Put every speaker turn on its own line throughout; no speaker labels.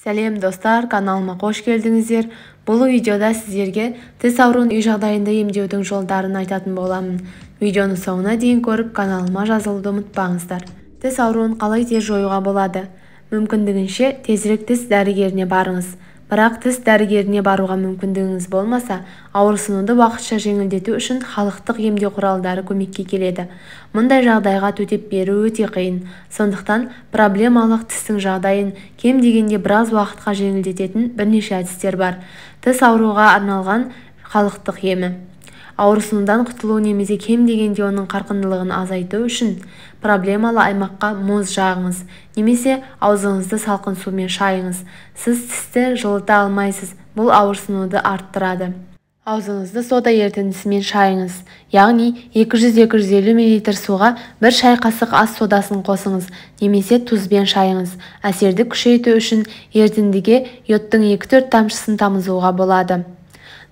Сәлем достар, каналыма қош келдіңіздер. Бұл видеода сіздерге тіс ауруын үй жағдайында емдеудің жолдарын айтатын боламын. Видеоны соңына дейін көріп, каналыма жазылуды ұмытпаңыздар. Тіс ауруын қалай тез жоюға болады? Мүмкіндігінше тезірек тіс дәрігеріне барыңыз. Бірақ тіс дәрігеріне баруға мүмкіндігіңіз болмаса, ауырсынуды уақытша жеңілдету үшін халықтық емдеу құралдары көмекке келеді. Мұндай жағдайға төтеп беру өте қиын. Сондықтан проблемалық тістің жағдайын кем дегенде біраз уақытқа жеңілдететін бірнеше әдістер бар. Тіс ауруға арналған халықтық емі. Ауырсынудан құтылу немесе кем дегенде оның қарқындылығын азайту үшін проблемалы аймаққа мұз жағыңыз, немесе аузыңызды салқын сумен шайыңыз. Сіз тісті жылыта алмайсыз, бұл ауырсынуды арттырады. Аузыңызды сода ерітіндісімен шайыңыз, яғни 200-250 мл суға бір шай қасық ас содасын қосыңыз, немесе тұзбен шайыңыз. Әсерді күшейту үшін ерітіндіге йодтың 2-4 тамшысын тамызуға болады.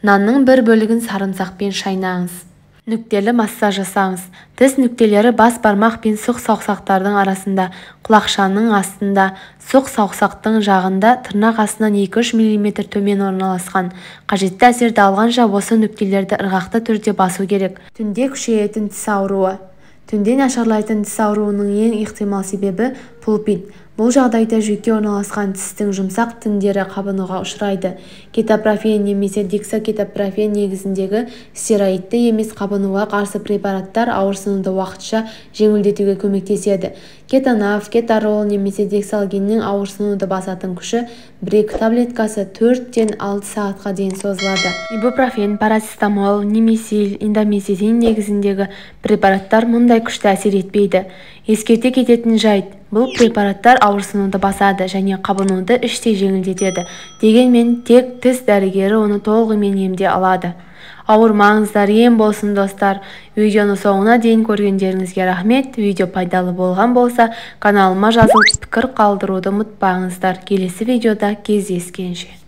Нанның бір бөлігін сарымсақпен шайнаңыз. Нүктелі массаж жасаңыз. Тіс нүктелері бас бармақ пен сұқ саусақтардың арасында, құлақшаның астында, сұқ саусақтың жағында тырнақ астынан 2-3 мм төмен орналасқан. Қажетті әсерді алғанша осы нүктелерді ырғақты түрде басу керек. Түнде күшейетін тіс ауруы. Түнде нашарлайтын тіс ауруының ең ықтимал себебі пульпит. Бұл жағдайда жүйке орналасқан тістің жұмсақ тіндері қабынуға ұшырайды. Кетопрофен немесе дексакетопрофен негізіндегі стероидті емес қабынуға қарсы препараттар ауырсынуды уақытша жеңілдетуге көмектеседі. Кетанав, кетарол немесе дексалгиннің ауырсынуды басатын күші 1-2 таблеткасы 4-6 сағатқа дейін созылады. Ибупрофен, парацетамол, немесил, индомицетин негізіндегі препараттар мұндай күшті әсер етпейді. Ескерте кететін жайт, бұл препараттар ауырсынуды басады және қабынуды іштей жеңілдетеді. Дегенмен тек тіс дәрігері оны толығымен емдей алады. Ауырмаңыздар, ем болсын достар. Видеоны соңына дейін көргендеріңізге рахмет. Видео пайдалы болған болса, каналыма жазылып пікір қалдыруды ұмытпаңыздар. Келесі видеода кездескенше.